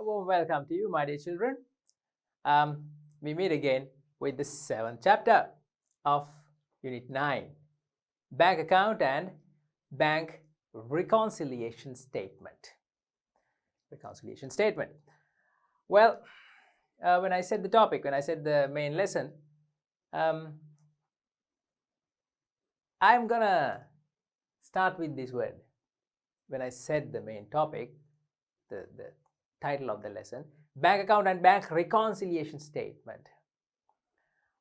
A warm welcome to you, my dear children. Um, we meet again with the 7th chapter of Unit 9, Bank Account and Bank Reconciliation Statement. Reconciliation Statement. Well, when I said the topic, when I said the main lesson, I'm gonna start with this word. When I said the main topic, the title of the lesson, Bank Account and Bank Reconciliation Statement,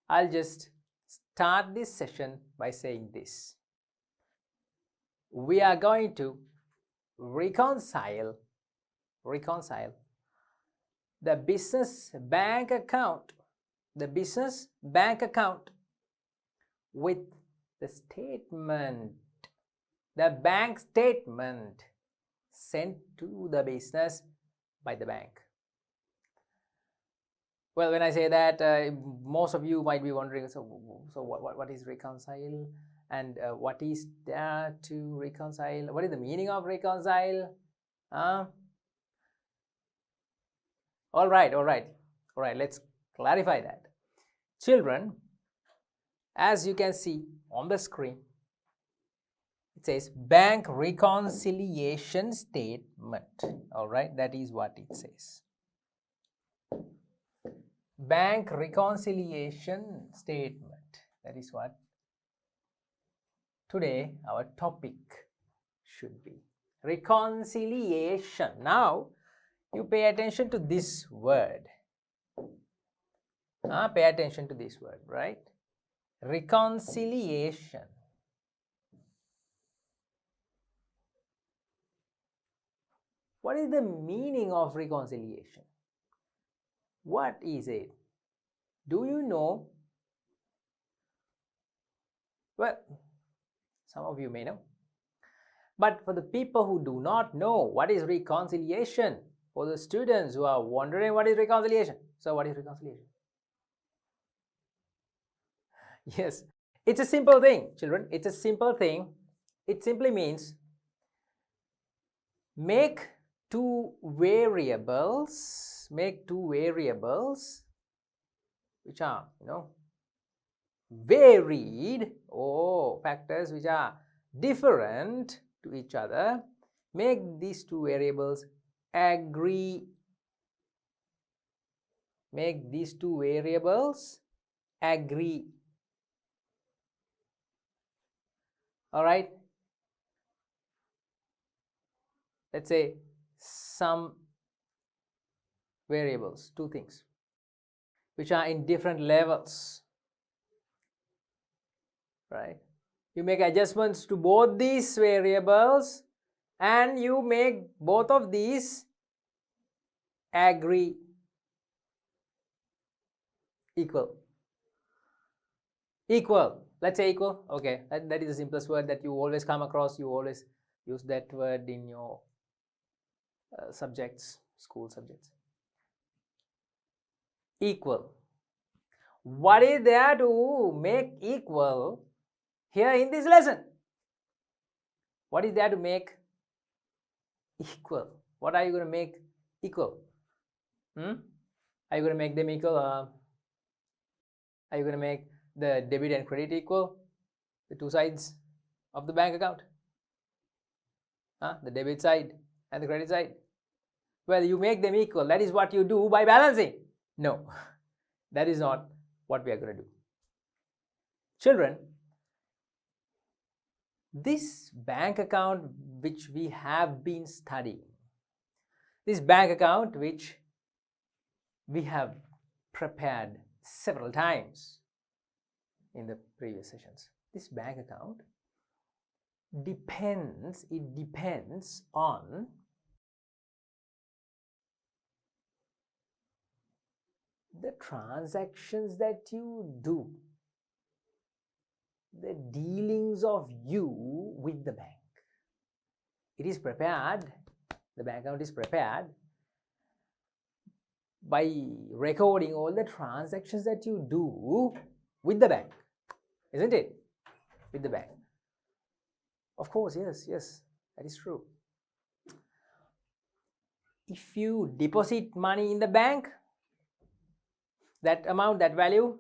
I'll just start this session by saying this. We are going to reconcile the business bank account, with the statement, the bank statement sent to the business by the bank. Well, when I say that, most of you might be wondering, so what is reconcile, and what is there to reconcile? What is the meaning of reconcile? All right, let's clarify that. Children, as you can see on the screen, it says bank reconciliation statement. All right, that is what it says. Bank reconciliation statement. That is what today our topic should be. Reconciliation. Now, you pay attention to this word. Pay attention to this word, right? Reconciliation. What is the meaning of reconciliation? What is it? Do you know? Well, some of you may know. But for the people who do not know what is reconciliation, for the students who are wondering what is reconciliation, so what is reconciliation? Yes, it's a simple thing, children. It's a simple thing. It simply means make two variables which are, varied, or factors which are different to each other. Make these two variables agree. Make these two variables agree. All right. Let's say some variables, two things, which are in different levels, right? You make adjustments to both these variables and you make both of these agree, equal. Let's say equal. Okay, that is the simplest word that you always come across. You always use that word in your subjects, school subjects. Equal. What is there to make equal here in this lesson? What is there to make equal? What are you going to make equal? Are you going to make them equal? Are you going to make the debit and credit equal? The two sides of the bank account? The debit side and the credit side? Well, you make them equal. That is what you do by balancing. No, that is not what we are going to do. Children, this bank account which we have been studying, this bank account which we have prepared several times in the previous sessions, this bank account depends on the transactions that you do, the dealings of you with the bank. It is prepared, the bank account is prepared by recording all the transactions that you do with the bank, isn't it? With the bank. Of course, yes, that is true. if you deposit money in the bank, that amount, that value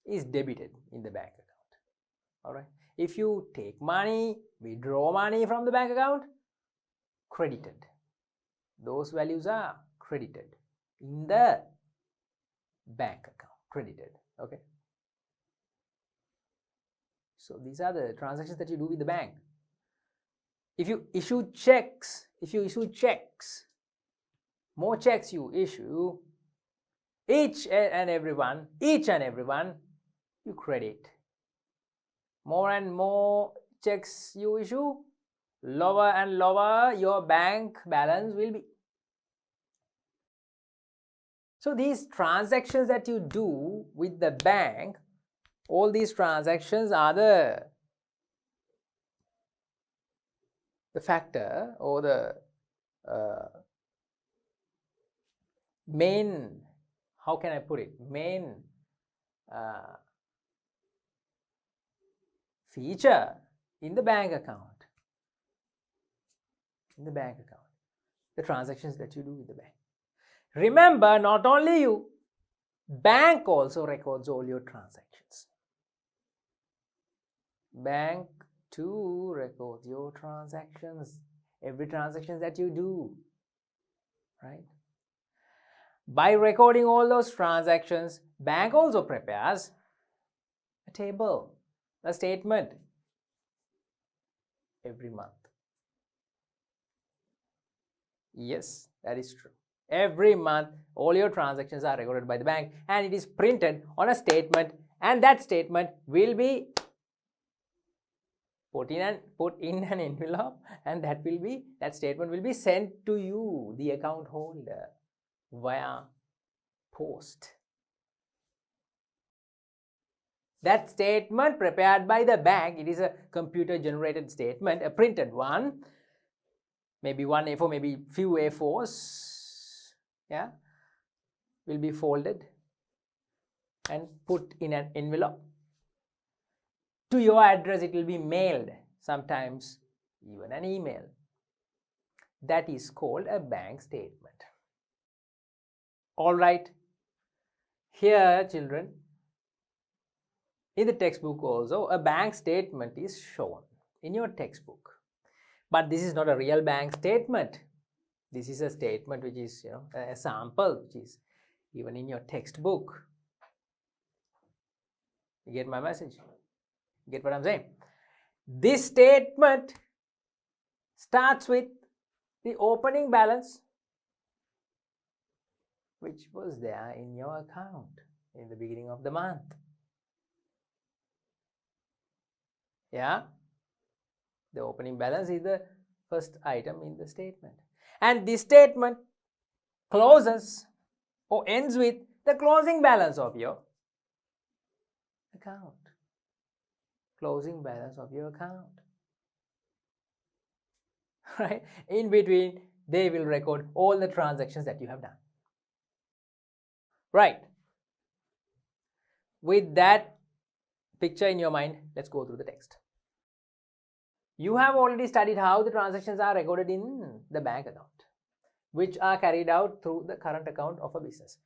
is debited in the bank account. All right. If you take money, withdraw money from the bank account, credited. Those values are credited in the bank account, credited. Okay. So these are the transactions that you do with the bank. If you issue checks, more checks you issue, each and every one, you credit. More and more checks you issue, lower and lower your bank balance will be. So these transactions that you do with the bank, all these transactions are the factor or the main, how can I put it, main feature in the bank account. The transactions that you do with the bank. Remember, not only you, bank also records all your transactions. Bank too records your transactions, every transaction that you do, right? By recording all those transactions, bank also prepares a table, a statement every month. Yes, that is true. Every month, all your transactions are recorded by the bank and it is printed on a statement, and that statement will be put in an envelope, and that statement will be sent to you, the account holder, via post. That statement prepared by the bank, it is a computer generated statement, a printed one, maybe one A4, maybe few A4s, yeah, will be folded and put in an envelope. To your address it will be mailed, sometimes even an email. That is called a bank statement. All right. Here, children, in the textbook also, a bank statement is shown in your textbook. But this is not a real bank statement. This is a statement which is, a sample which is given in your textbook. You get my message? You get what I'm saying? This statement starts with the opening balance which was there in your account in the beginning of the month. Yeah, the opening balance is the first item in the statement, and this statement closes or ends with the closing balance of your account. Closing balance of your account. Right? In between, they will record all the transactions that you have done. Right? With that picture in your mind, let's go through the text. You have already studied how the transactions are recorded in the bank account, which are carried out through the current account of a business.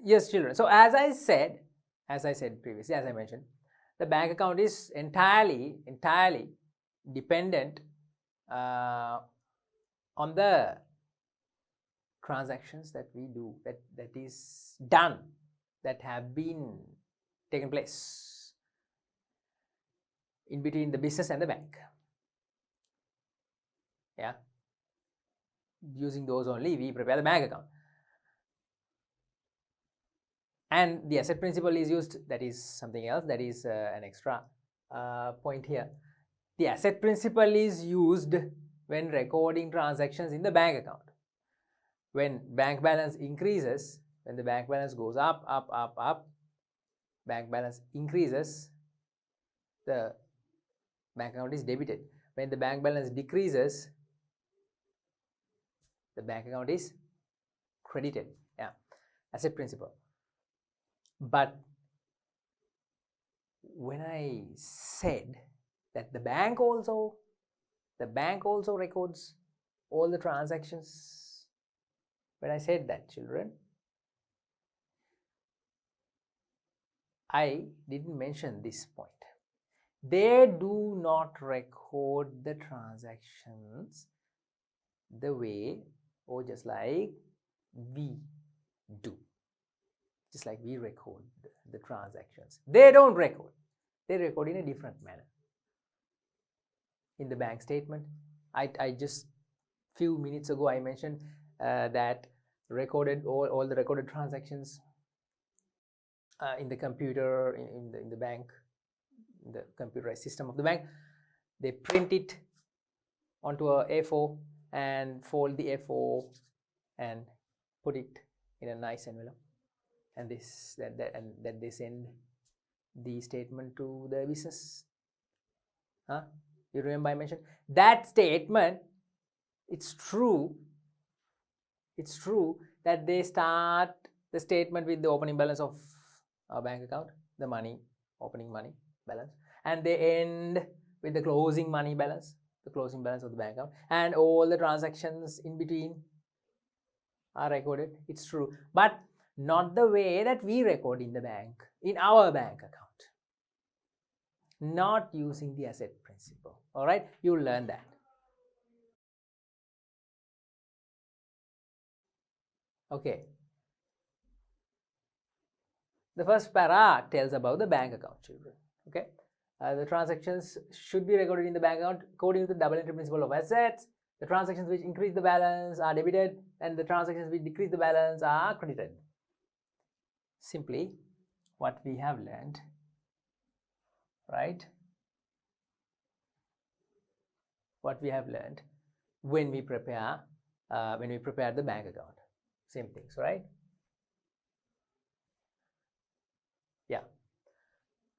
Yes, children. So as I said previously, as I mentioned, the bank account is entirely dependent on the transactions that we do, that is done, that have been taken place in between the business and the bank. Yeah, using those only we prepare the bank account. And the asset principle is used, that is something else, that is an extra point here. The asset principle is used when recording transactions in the bank account. When bank balance increases, when the bank balance goes up, bank balance increases, the bank account is debited. When the bank balance decreases, the bank account is credited. Yeah, asset principle. But when I said that the bank also records all the transactions When I said that, children, I didn't mention this point. They do not record the transactions the way or just like we do. Just like we record the transactions. They don't record. They record in a different manner. In the bank statement, I just few minutes ago I mentioned that recorded all the recorded transactions in the computer in the bank, in the computerized system of the bank, they print it onto a A4 and fold the A4 and put it in a nice envelope, and that they send the statement to the business. You remember I mentioned that statement. It's true that they start the statement with the opening balance of our bank account, the opening money balance, and they end with the closing money balance, the closing balance of the bank account, and all the transactions in between are recorded. It's true, but not the way that we record in the bank, in our bank account, not using the asset principle. All right, you'll learn that. Okay, the first para tells about the bank account, children. Okay, the transactions should be recorded in the bank account according to the double entry principle of assets. The transactions which increase the balance are debited, and the transactions which decrease the balance are credited. Simply what we have learned, right? What we have learned when we prepare the bank account. Same things, right? Yeah.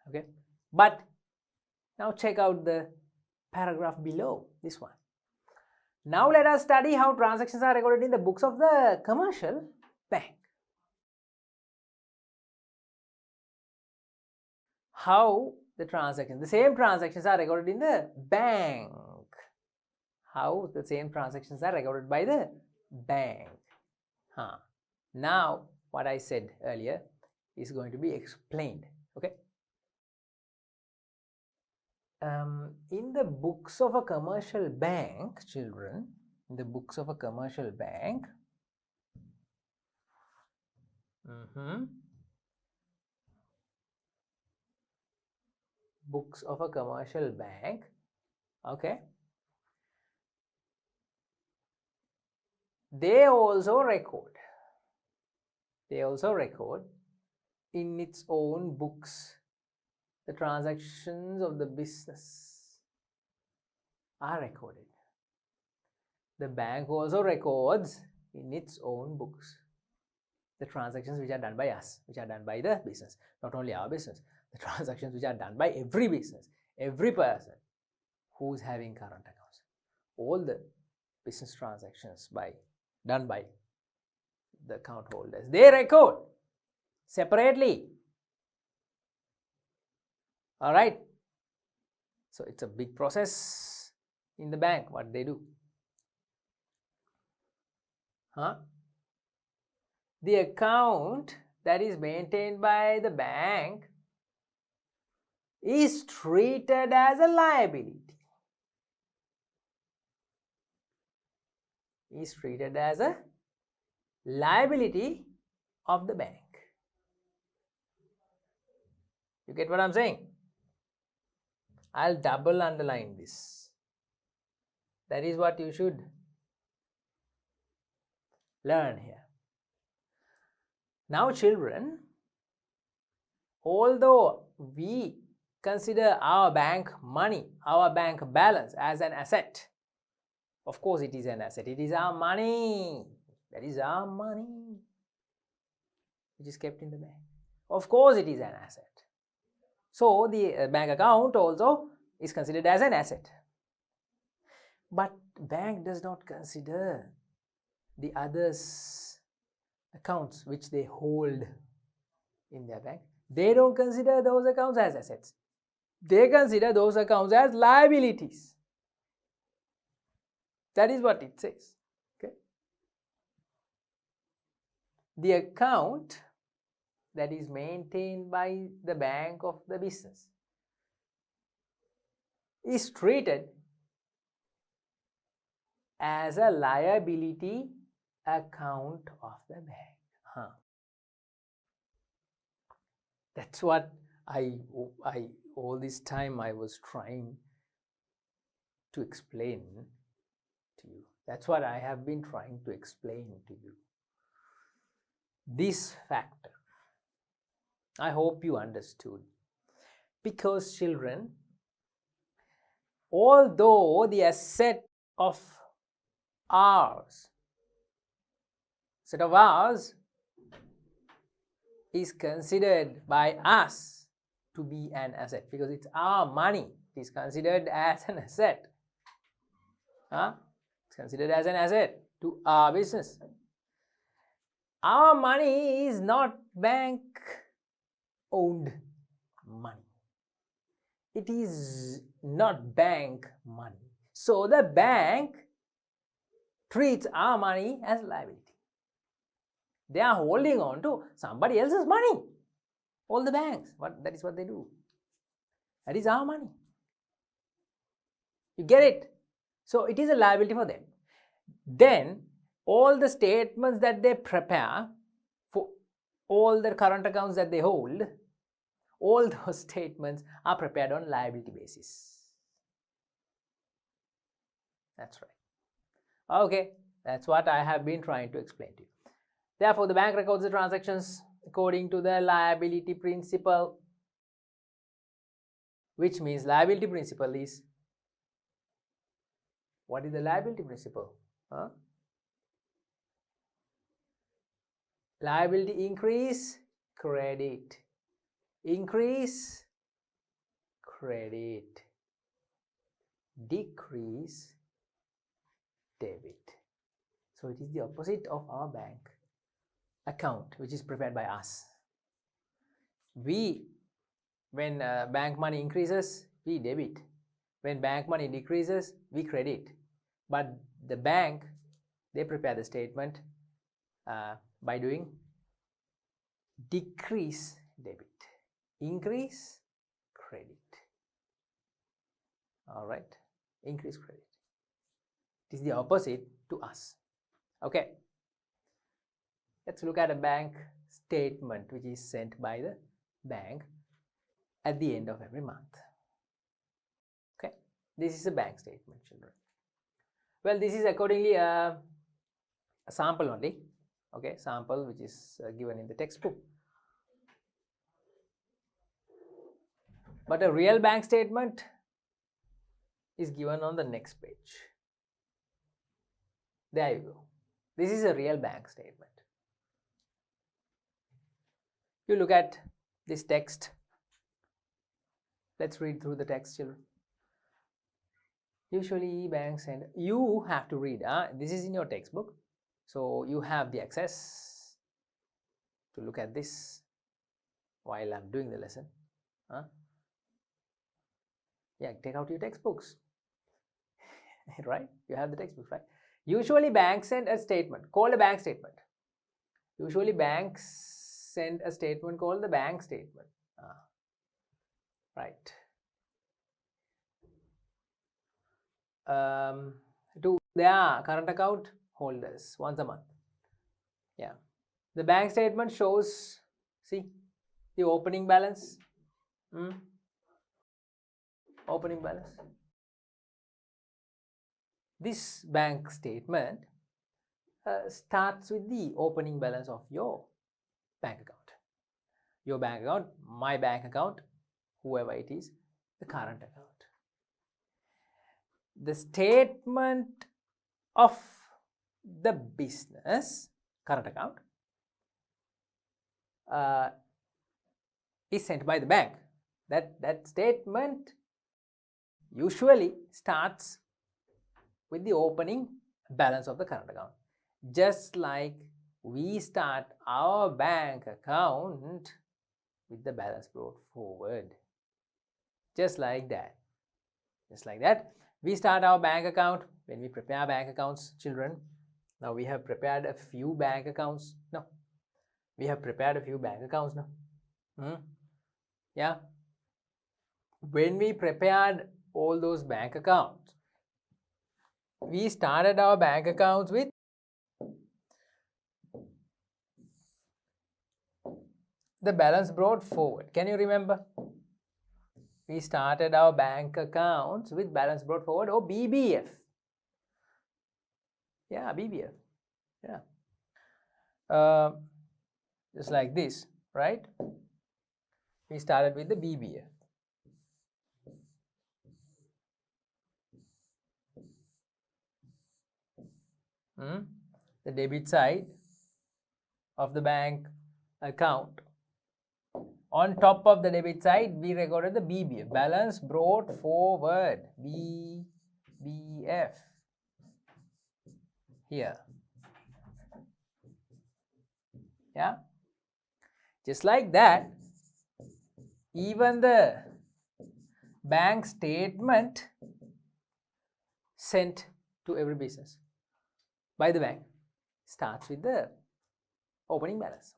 Okay. But now check out the paragraph below this one. Now let us study how transactions are recorded in the books of the commercial bank. How the same transactions are recorded in the bank. How the same transactions are recorded by the bank. Now what I said earlier is going to be explained. Okay. In the books of a commercial bank, children, in the books of a commercial bank, books of a commercial bank, okay, they also record in its own books the transactions of the business are recorded. The bank also records in its own books the transactions which are done by us, which are done by the business, not only our business, the transactions which are done by every business, every person who's having current accounts, all the business transactions done by the account holders, they record separately. All right, so it's a big process in the bank what they do. The account that is maintained by the bank is treated as a liability. Is treated as a liability of the bank. You get what I'm saying? I'll double underline this. That is what you should learn here. Now children, although we consider our bank money, our bank balance as an asset, of course it is an asset. It is our money. That is our money which is kept in the bank. Of course it is an asset. So the bank account also is considered as an asset. But bank does not consider the others accounts which they hold in their bank. They don't consider those accounts as assets. They consider those accounts as liabilities. That is what it says. Okay. the account that is maintained by the bank of the business is treated as a liability account of the bank. That's what I all this time I was trying to explain to you. That's what I have been trying to explain to you. This factor. I hope you understood. Because children, although the asset of ours is considered by us to be an asset, because it's our money, it is considered as an asset. It's considered as an asset to our business. Our money is not bank owned money. It is not bank money. So the bank treats our money as liability. They are holding on to somebody else's money. All the banks, that is what they do. That is our money. You get it? So it is a liability for them. Then all the statements that they prepare for all the current accounts that they hold, all those statements are prepared on liability basis. That's right. Okay, that's what I have been trying to explain to you. Therefore, the bank records the transactions according to the liability principle, which means liability principle is, what is the liability principle? Liability increase, credit. Increase, credit. Decrease, debit. So it is the opposite of our bank account, which is prepared by us. When bank money increases, we debit. When bank money decreases, we credit. But the bank, they prepare the statement by doing decrease debit, increase credit. All right, increase credit. It is the opposite to us. Okay, let's look at a bank statement which is sent by the bank at the end of every month. Okay, this is a bank statement, children. Well, this is accordingly a sample only. Okay, sample which is given in the textbook. But a real bank statement is given on the next page. There you go. This is a real bank statement. You look at this text. Let's read through the text, children. Usually banks, and you have to read. This is in your textbook, so you have the access to look at this while I'm doing the lesson. Yeah, take out your textbooks. Right? You have the textbooks, right? Usually banks send a statement called a bank statement. Usually banks send a statement called the bank statement. Right. To their current account holders once a month. Yeah. The bank statement shows, see, the opening balance. Opening balance. This bank statement starts with the opening balance of your bank account. Your bank account, my bank account, whoever it is, the current account. The statement of the business current account is sent by the bank. That statement usually starts with the opening balance of the current account. Just like we start our bank account with the balance brought forward. Just like that. Just like that. We start our bank account when we prepare bank accounts, children. Now we have prepared a few bank accounts. No, We have prepared a few bank accounts now. Yeah. When we prepared all those bank accounts, we started our bank accounts with the balance brought forward. Can you remember? We started our bank accounts with balance brought forward, or BBF. Yeah, BBF. Yeah. Just like this, right? We started with the BBF. The debit side of the bank account. On top of the debit side, we recorded the BBF, balance brought forward, BBF, here. Yeah. Just like that, even the bank statement sent to every business by the bank starts with the opening balance.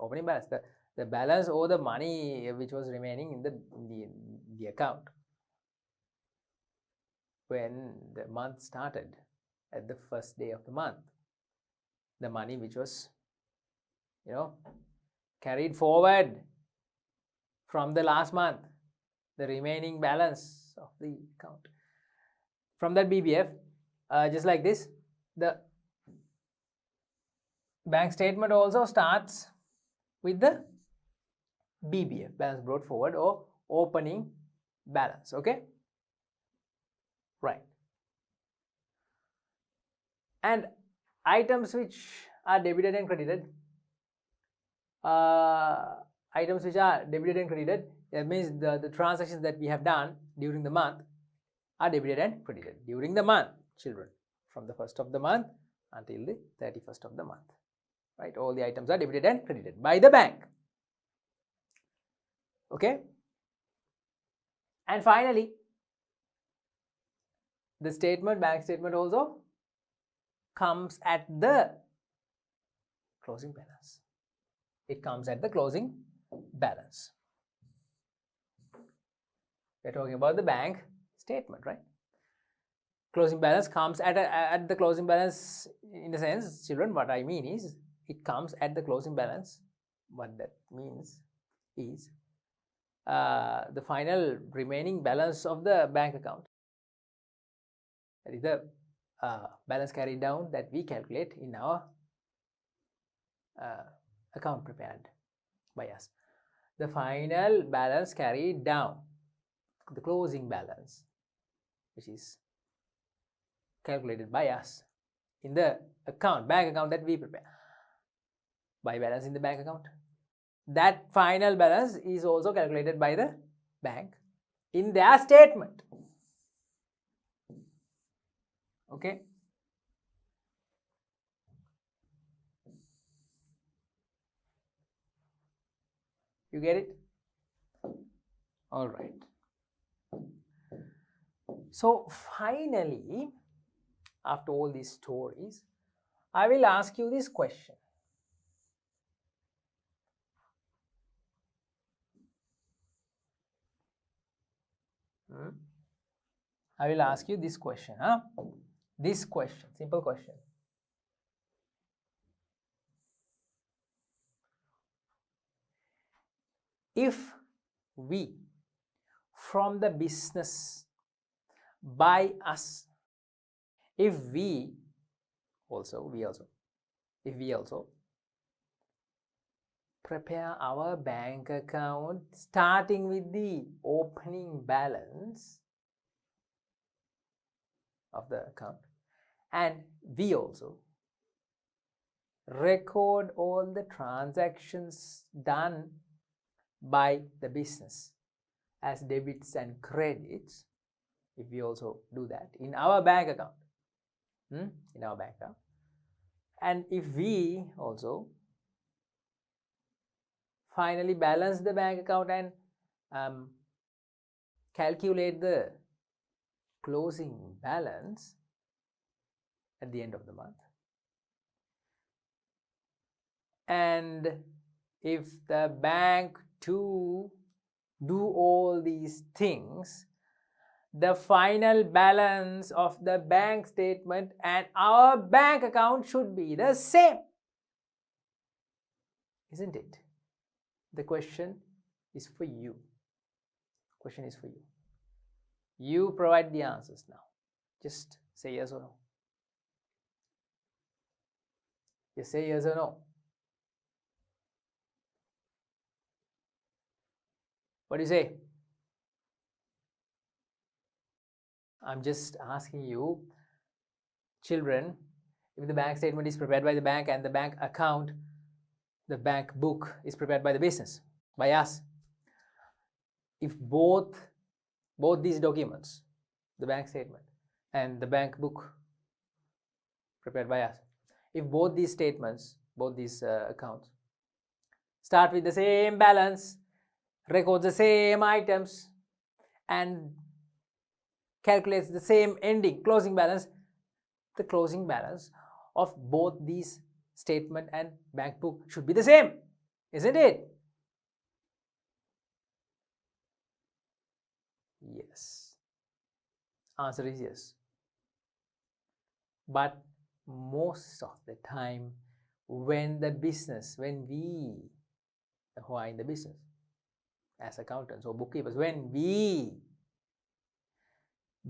The balance or the money which was remaining in the account when the month started, at the first day of the month. The money which was, carried forward from the last month, the remaining balance of the account. From that BBF, just like this, the bank statement also starts with the BBF, balance brought forward, or opening balance. Okay, right. And items which are debited and credited, that means the transactions that we have done during the month are debited and credited during the month, children, from the 1st of the month until the 31st of the month, right? All the items are debited and credited by the bank. Okay, and finally, the bank statement also comes at the closing balance. It comes at the closing balance. We're talking about the bank statement, right? Closing balance comes at the closing balance. In a sense, children, what I mean is, it comes at the closing balance. What that means is the final remaining balance of the bank account. That is the balance carried down that we calculate in our account prepared by us. The final balance carried down, the closing balance, which is calculated by us in the bank account that we prepare by balance in the bank account. That final balance is also calculated by the bank in their statement. Okay. You get it? All right. So finally, after all these stories, I will ask you this question. I will ask you this question. This question, simple question. If we from the business by us, if we also prepare our bank account starting with the opening balance of the account, and we also record all the transactions done by the business as debits and credits, if we also do that in our bank account, and if we also finally balance the bank account and calculate the closing balance at the end of the month, and if the bank to do all these things, the final balance of the bank statement and our bank account should be the same, isn't it? The question is for you. Question is for you. You provide the answers now. Just say yes or no. Just say yes or no. What do you say? I'm just asking you, children, if the bank statement is prepared by the bank and the bank account, the bank book is prepared by the business, by us. If both these documents, the bank statement and the bank book prepared by us, if both these statements, both these accounts start with the same balance, records the same items, and calculates the same ending closing balance, the closing balance of both these statement and bank book should be the same, isn't it? Yes. Answer is yes. But most of the time, when we who are in the business as accountants or bookkeepers, when we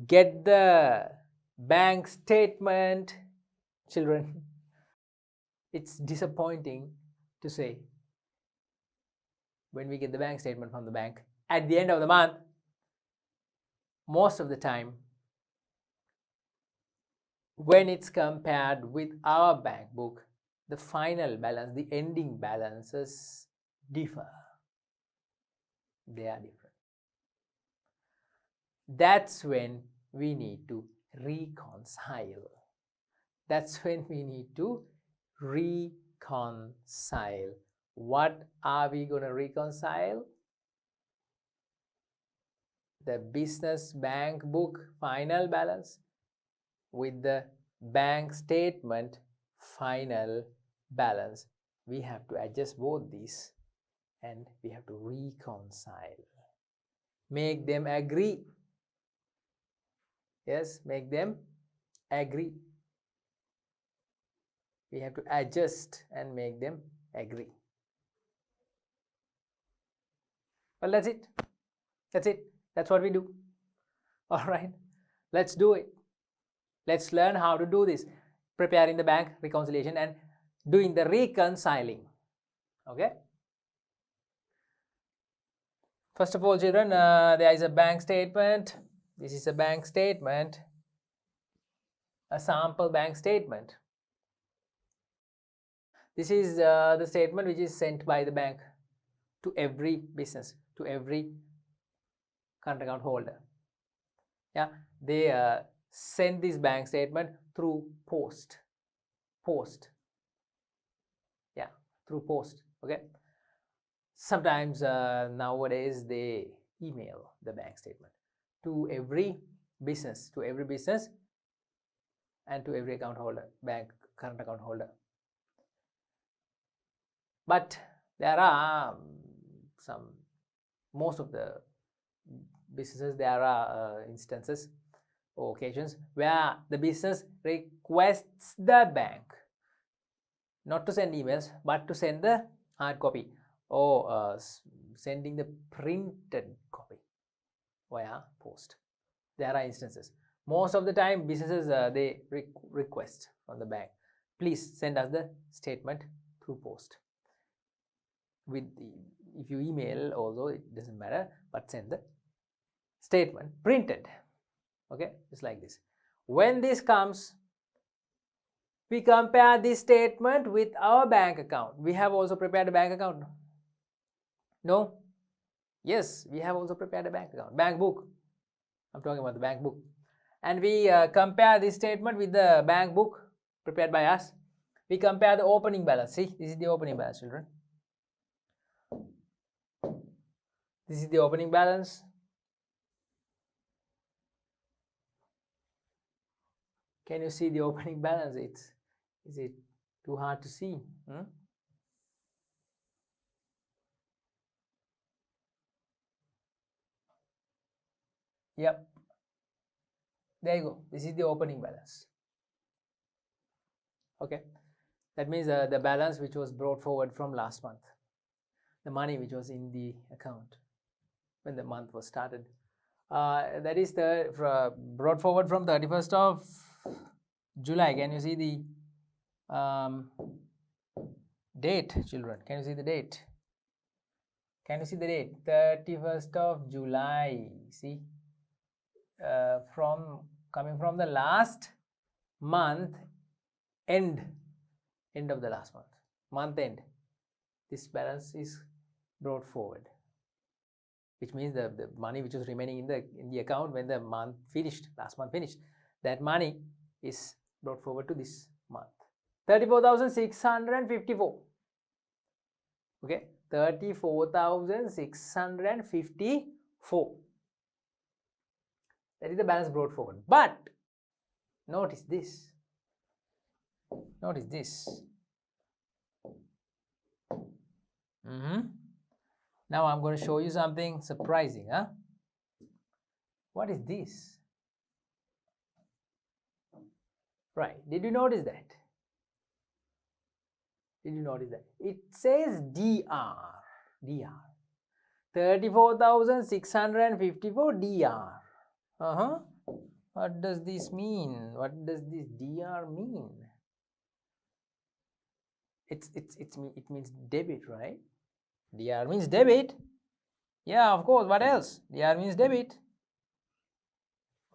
get the bank statement, children, it's disappointing to say, when we get the bank statement from the bank at the end of the month, most of the time, when it's compared with our bank book, the final balance, the ending balances differ. They are different. That's when we need to reconcile. That's when we need to reconcile. What are we going to reconcile? The business bank book final balance with the bank statement final balance. We have to adjust both these and we have to reconcile. Make them agree. Yes, make them agree. We have to adjust and make them agree. Well, that's it. That's it. That's what we do. All right. Let's do it. Let's learn how to do this. Preparing the bank reconciliation and doing the reconciling. Okay. First of all, children, there is a bank statement. This is a bank statement. A sample bank statement. This is the statement which is sent by the bank to every business, to every current account holder. Yeah, they send this bank statement through post. Yeah, through post. Okay. Sometimes nowadays they email the bank statement to every business, and to every account holder, current account holder. But there are most of the businesses, there are instances or occasions where the business requests the bank not to send emails but to send the hard copy or sending the printed copy via post. There are instances. Most of the time businesses they request from the bank, please send us the statement through post. If you email also, it doesn't matter, but send the statement printed. Okay, just like this. When this comes, we compare this statement with our bank account. We have also prepared a bank account. No? Yes, we have also prepared a bank account, bank book. I'm talking about the bank book. And we compare this statement with the bank book prepared by us. We compare the opening balance. See, this is the opening balance, children. This is the opening balance. Can you see the opening balance? Is it too hard to see? Yep. There you go. This is the opening balance. Okay. That means the balance which was brought forward from last month, the money which was in the account when the month was started, that is brought forward from 31st of July. Can you see the date, children? Can you see the date? Can you see the date? 31st of July. See, coming from the last month end of the last month end, this balance is brought forward, which means the money which was remaining in the account when the month finished, last month finished, that money is brought forward to this month. 34,654. Okay, 34,654. That is the balance brought forward. But notice this. Notice this. Now I'm going to show you something surprising. What is this? Right. Did you notice that? Did you notice that? It says DR. DR. 34,654 DR. What does this mean? What does this DR mean? It means debit, right? DR means debit. Yeah, of course. What else? DR means debit.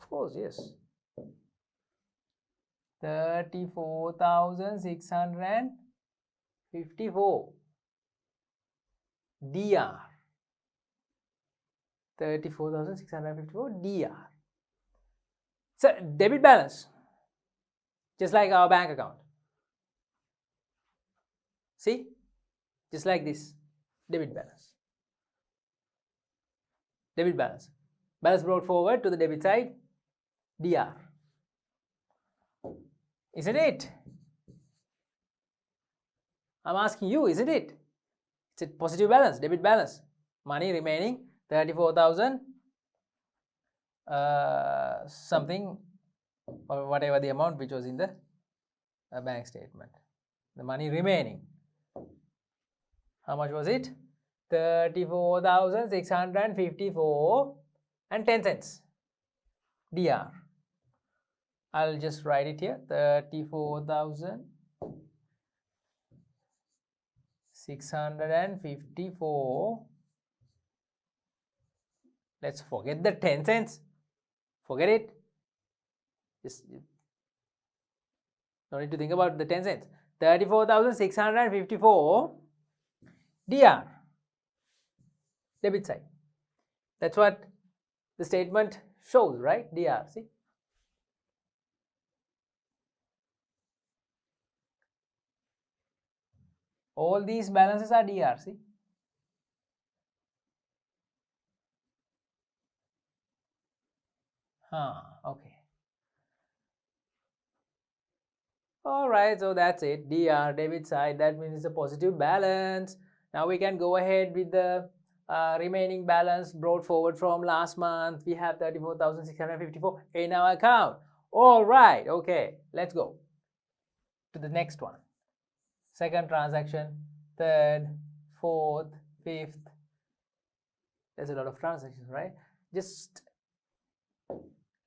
Of course, yes. 34,654 DR. 34,654 DR. So debit balance, just like our bank account. See, just like this, debit balance. Debit balance. Balance brought forward to the debit side, DR. Isn't it? I'm asking you, isn't it? It's a positive balance, debit balance. Money remaining 34,000 something, or whatever the amount which was in the bank statement. The money remaining. How much was it? 34,654 and 10 cents. DR. I'll just write it here. 34,654. Let's forget the 10 cents. Forget it. Just no need to think about the 10 cents. 34,654 DR. Debit side. That's what the statement shows, right? DR. See? All these balances are DR. See? Okay. Alright, so that's it. DR, debit side, that means it's a positive balance. Now we can go ahead with the remaining balance brought forward from last month. We have 34,654 in our account. Alright, okay, let's go to the next one. Second transaction, third, fourth, fifth. There's a lot of transactions, right? Just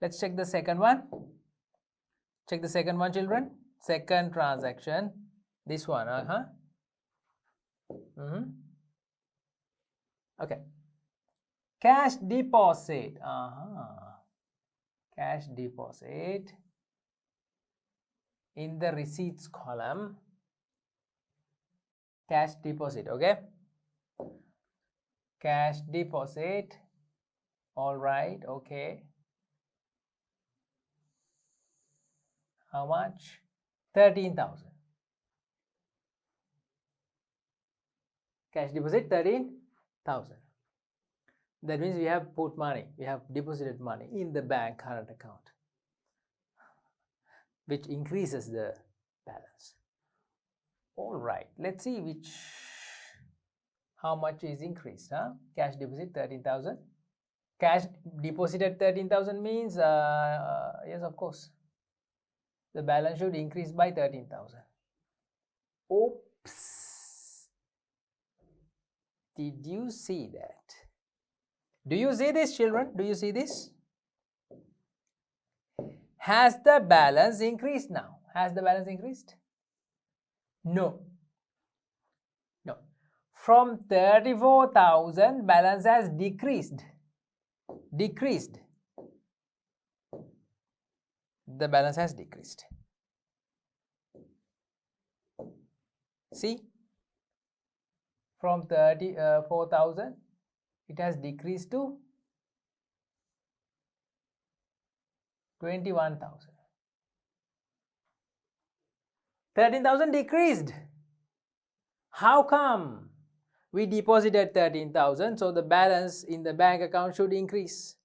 let's check the second one. Check the second one, children. Second transaction, this one. Okay. Cash deposit. Cash deposit in the receipts column. Cash deposit. Okay. Cash deposit. All right. Okay. How much? 13,000. Cash deposit 13,000. That means we have put money, we have deposited money in the bank current account, which increases the balance. All right, let's see how much is increased. Cash deposit 13,000. Cash deposited 13,000 means, yes, of course, the balance should increase by 13,000. Oops. Did you see that? Do you see this, children? Do you see this? Has the balance increased now? Has the balance increased? No. No. From 34,000, balance has decreased. Decreased. The balance has decreased. See? From 34,000, it has decreased to 21,000. 13,000 decreased. How come? We deposited 13,000, so the balance in the bank account should increase.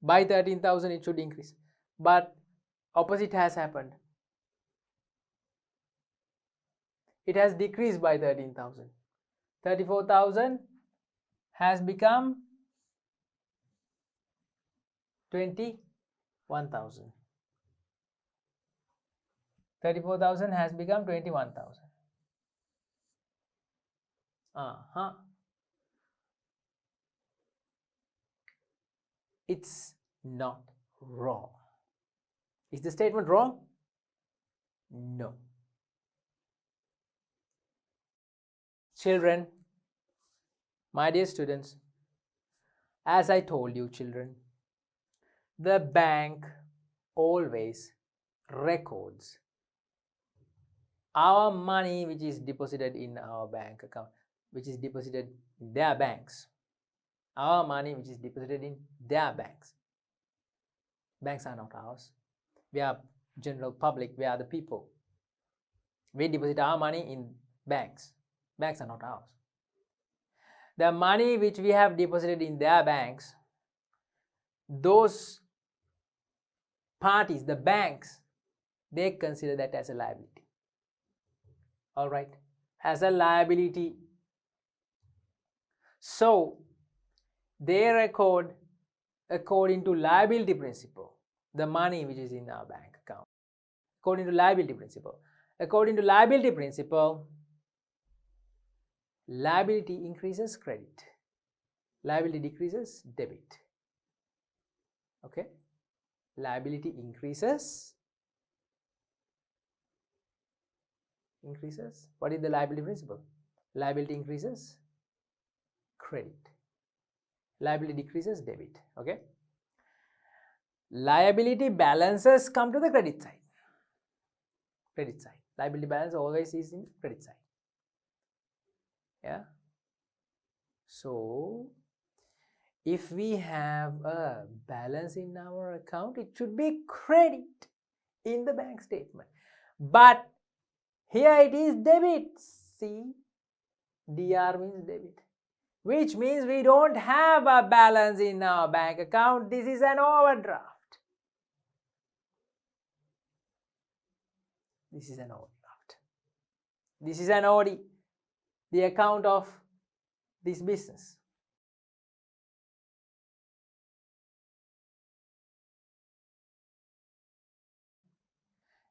By 13,000 it should increase. But opposite has happened. It has decreased by 13,000. 34,000 has become 21,000. 34,000 has become 21,000. It's not wrong. Is the statement wrong? No. Children, my dear students, as I told you, children, the bank always records our money which is deposited in our bank account, which is deposited in their banks. Our money which is deposited in their banks. Banks are not ours. We are general public, we are the people. We deposit our money in banks. Banks are not ours. The money which we have deposited in their banks, those parties, the banks, they consider that as a liability. All right, as a liability. So they record according to liability principle the money which is in our bank account. According to liability principle. According to liability principle, liability increases credit, liability decreases debit. Okay, liability increases. What is the liability principle? Liability increases credit, liability decreases debit. Okay, liability balances come to the credit side. Credit side. Liability balance always is in credit side. Yeah. So if we have a balance in our account, it should be credit in the bank statement. But here it is debit. See, DR means debit, which means we don't have a balance in our bank account. This is an overdraft. This is an overdraft. This is an OD, the account of this business.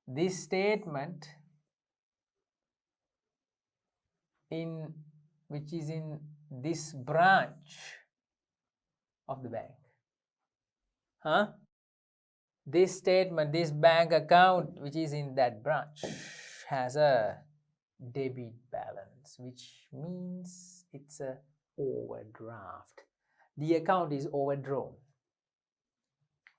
This statement which is in this branch of the bank. This statement, this bank account which is in that branch has a debit balance, which means it's a overdraft. The account is overdrawn.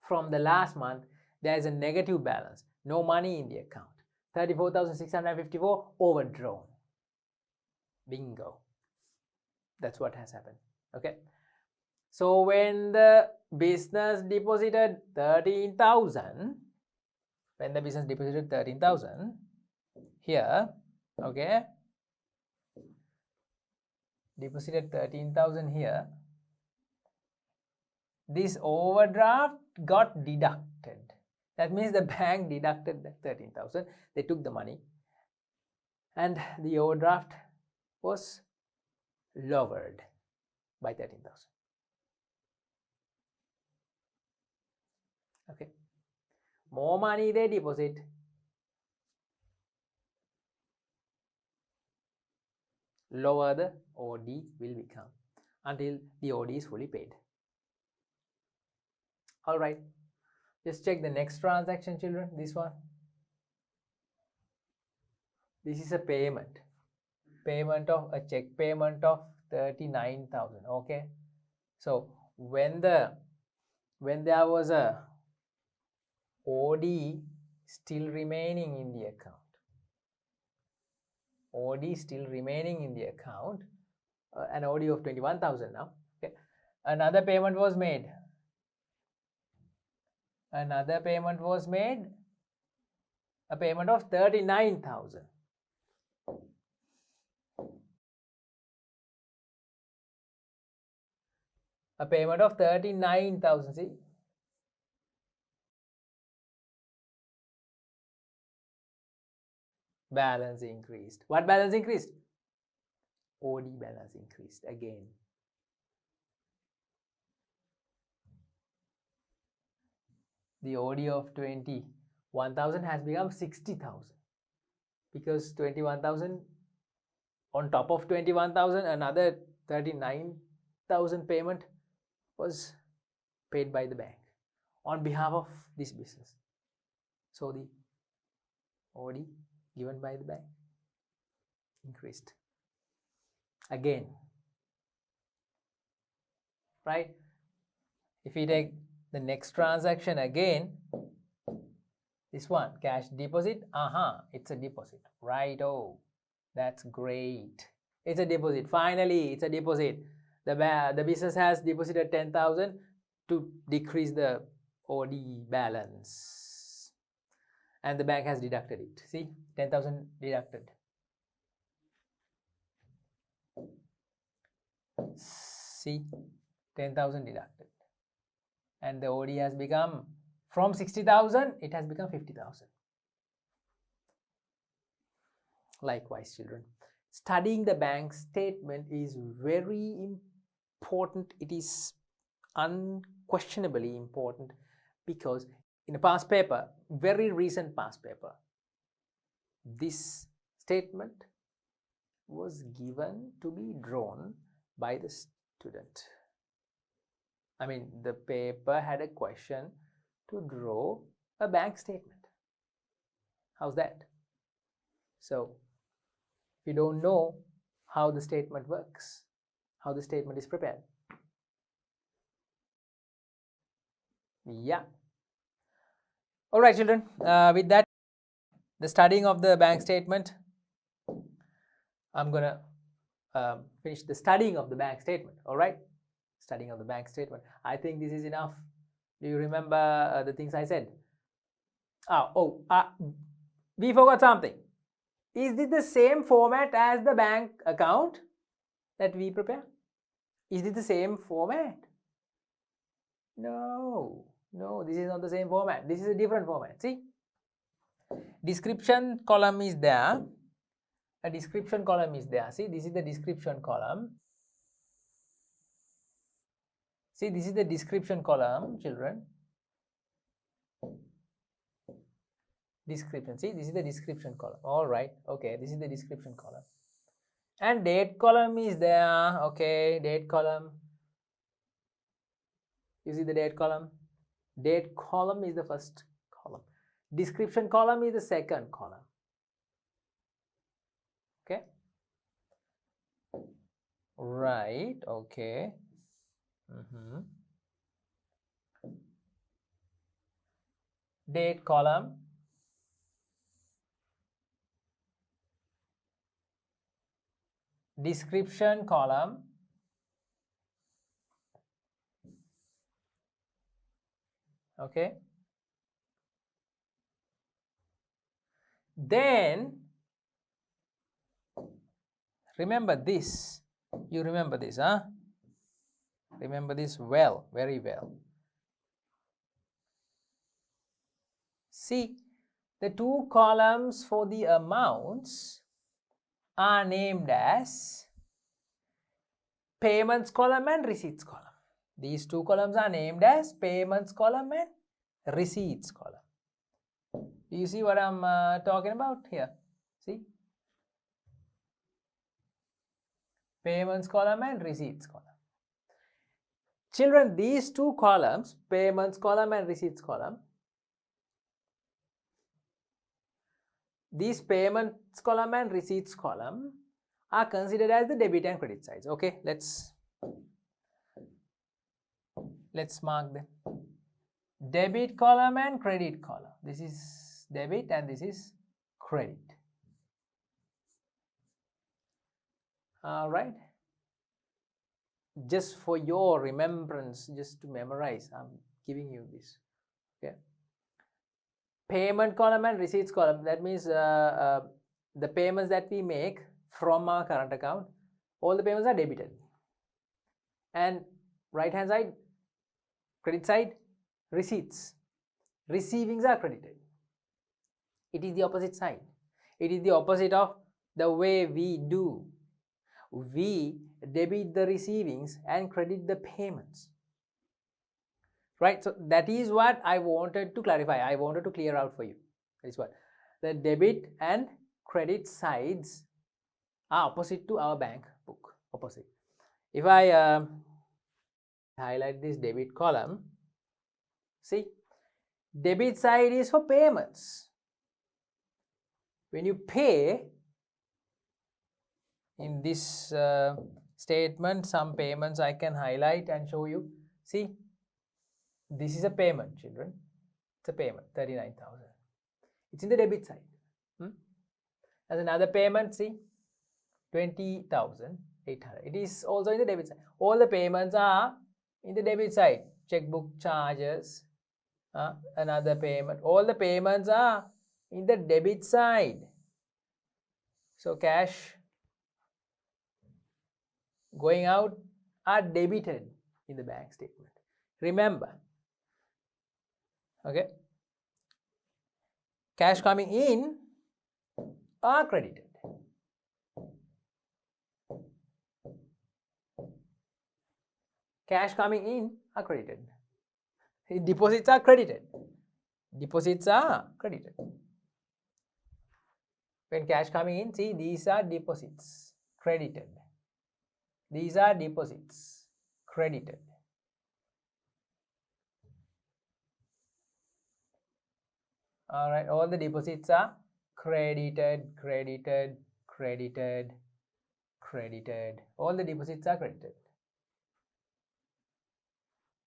From the last month, there is a negative balance, no money in the account. 34,654 overdrawn. Bingo. That's what has happened. Okay. So when the business deposited 13,000, here, okay, deposited 13,000 here, this overdraft got deducted. That means the bank deducted the 13,000. They took the money and the overdraft was lowered by 13,000. Okay, more money they deposit, lower the OD will become until the OD is fully paid. All right, just check the next transaction, children. This one, this is a payment of a check payment of 39,000. Okay, so when there was a OD still remaining in the account, an OD of 21,000 now. Okay, another payment was made, a payment of 39,000. A payment of 39,000. See, balance increased. What balance increased? OD balance increased again. The OD of 21,000 has become 60,000 because 21,000 on top of 21,000, another 39,000 payment was paid by the bank on behalf of this business. So the OD given by the bank increased again, right? If we take the next transaction again, this one, cash deposit, it's a deposit, right? Oh, that's great. It's a deposit. Finally, it's a deposit. The business has deposited 10,000 to decrease the OD balance, and the bank has deducted it. See, 10,000 deducted. See, 10,000 deducted, and the OD has become, from 60,000 it has become 50,000. Likewise, children, studying the bank statement is very important. It is unquestionably important because in a past paper, very recent past paper, this statement was given to be drawn by the student. I mean, the paper had a question to draw a bank statement. How's that? So, if you don't know how the statement works, how the statement is prepared. Yeah. All right, children. With that, the studying of the bank statement, I'm gonna finish the studying of the bank statement. All right, studying of the bank statement. I think this is enough. Do you remember the things I said? We forgot something. Is this the same format as the bank account that we prepare? Is it the same format? No, this is not the same format. This is a different format. See, description column is there. A description column is there. See, this is the description column. See, this is the description column, children. Description. See, this is the description column. All right. Okay, this is the description column. And date column is there. Okay, date column. You see the date column? Date column is the first column. Description column is the second column. Okay. Right. Okay. Date column. Description column. Okay. Then remember this. You remember this, huh? Remember this well, very well. See, the two columns for the amounts are named as payments column and receipts column. These two columns are named as payments column and receipts column. Do you see what I'm talking about here? See? Payments column and receipts column. Children, these two columns, payments column and receipts column, these payments column and receipts column are considered as the debit and credit sides. Okay, let's mark them. Debit column and credit column. This is debit and this is credit. All right. Just for your remembrance, just to memorize, I'm giving you this. Okay. Payment column and receipts column. That means the payments that we make from our current account, all the payments are debited. And right hand side, credit side, receipts. Receivings are credited. It is the opposite side. It is the opposite of the way we do. We debit the receivings and credit the payments. Right? So that is what I wanted to clarify. I wanted to clear out for you. That is what. The debit and credit sides are opposite to our bank book. Opposite. If I highlight this debit column, see, debit side is for payments. When you pay, in this statement, some payments I can highlight and show you. See, this is a payment, children. It's a payment, 39,000. It's in the debit side. As another payment, see, 20,800. It is also in the debit side. All the payments are in the debit side. Checkbook charges, another payment. All the payments are in the debit side. So cash going out are debited in the bank statement. Remember, okay? Cash coming in are credited. Cash coming in are credited. Deposits are credited. Deposits are credited. When cash coming in, see, these are deposits, credited. These are deposits, credited. All right, all the deposits are credited, credited, credited, credited. All the deposits are credited.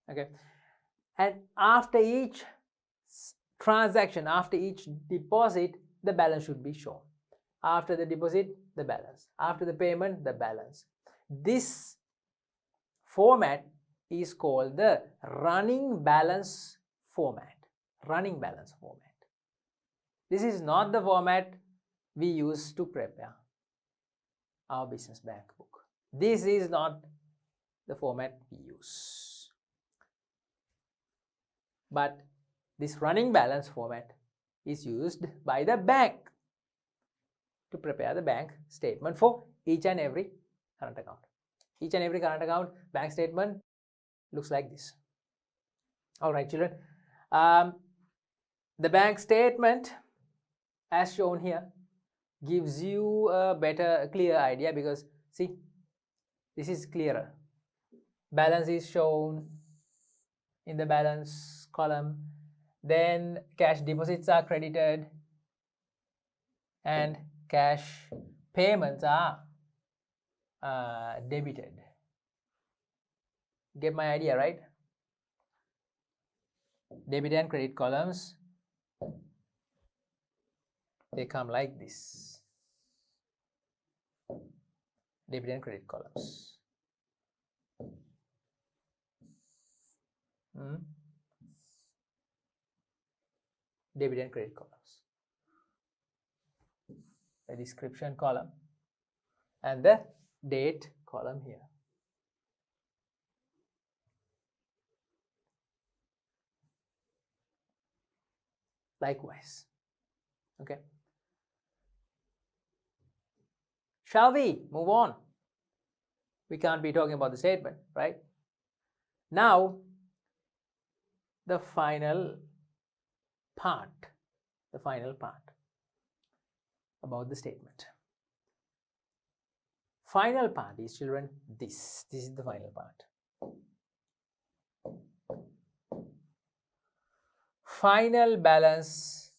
Okay, and after each transaction, after each deposit, the balance should be shown. After the deposit, the balance. After the payment, the balance. This format is called the running balance format. Running balance format. This is not the format we use to prepare our business bank book. This is not the format we use. But this running balance format is used by the bank to prepare the bank statement for each and every current account. Each and every current account bank statement looks like this. All right, children. The bank statement, as shown here, gives you a better, clear idea because, see, this is clearer. Balance is shown in the balance column. Then cash deposits are credited and cash payments are debited. Get my idea, right? Debit and credit columns, they come like this. Debit and credit columns. Debit and credit columns. The description column and the date column here. Likewise. Okay. Shall we move on? We can't be talking about the statement, right? Now, the final part, the final part about the statement. Final part is, children, this is the final part. Final balance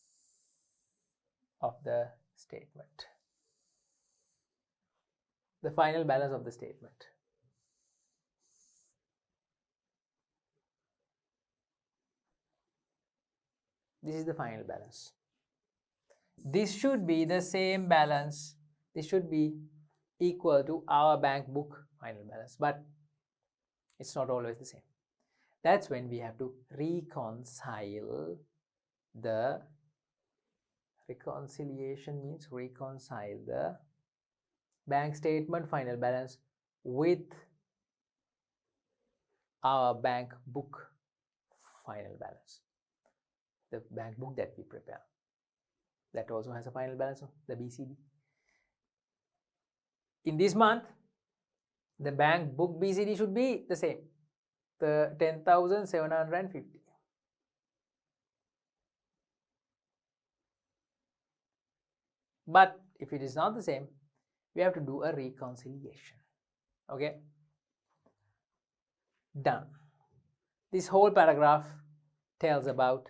of the statement. The final balance of the statement. This is the final balance. This should be the same balance. This should be equal to our bank book final balance, but it's not always the same. That's when we have to reconcile the reconciliation means reconcile the bank statement final balance with our bank book final balance. The bank book that we prepare, that also has a final balance of the BCD. In this month, the bank book BCD should be the same, the 10,750. But if it is not the same, we have to do a reconciliation. Okay, done. This whole paragraph tells about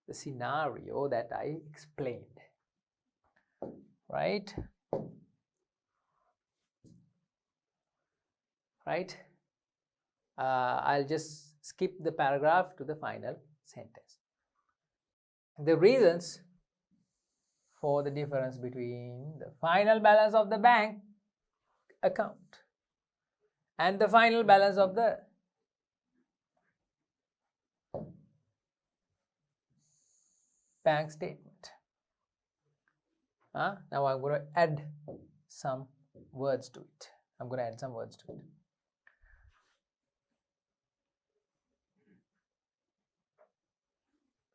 the scenario that I explained, right? I'll just skip the paragraph to the final sentence. The reasons for the difference between the final balance of the bank account and the final balance of the bank statement. Now I'm going to add some words to it.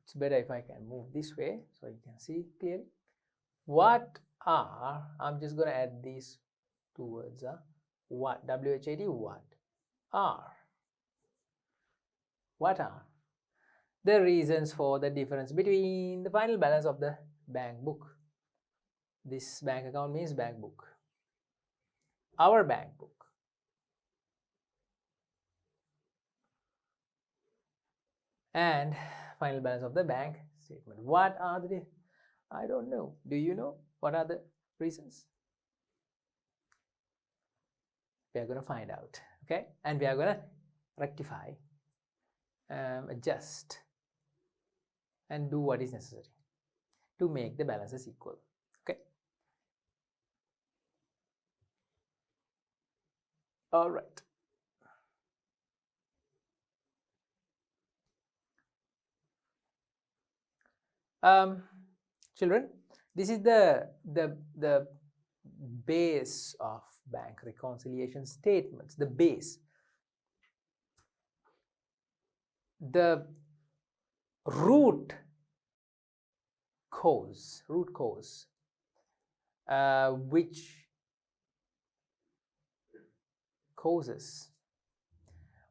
It's better if I can move this way so you can see clearly. What are, I'm just going to add these two words. What, WHAT, what are the reasons for the difference between the final balance of the bank book. This bank account means bank book. Our bank book. And final balance of the bank statement. What are the, I don't know. Do you know what are the reasons? We are going to find out. Okay, and we are going to rectify, adjust, and do what is necessary to make the balances equal. Okay, all right. Children, this is the base of bank reconciliation statements. The base, the root cause, which causes,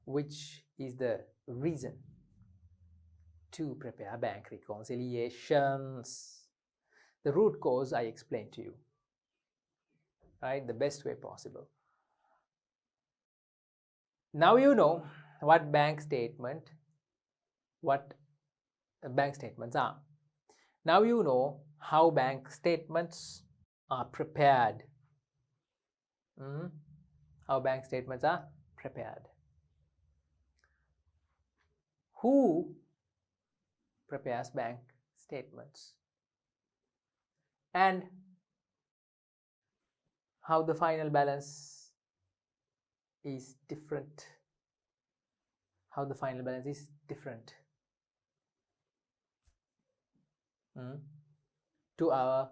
which is the reason to prepare bank reconciliations. The root cause I explained to you, right? The best way possible. Now you know what bank statements are. Now you know how bank statements are prepared. How bank statements are prepared. Who prepares bank statements? And how the final balance is different. How the final balance is different to our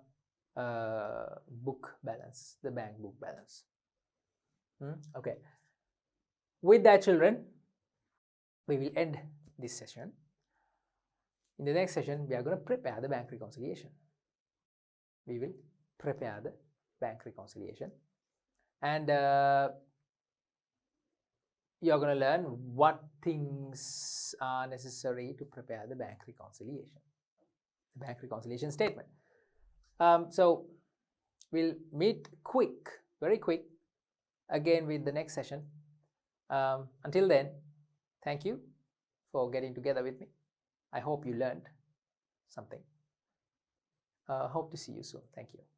book balance, the bank book balance. Okay. With that, children, we will end this session. In the next session, we are going to prepare the bank reconciliation. We will prepare the bank reconciliation. And you're going to learn what things are necessary to prepare the bank reconciliation statement. So we'll meet very quick again with the next session. Until then, thank you for getting together with me. I hope you learned something. Hope to see you soon. Thank you.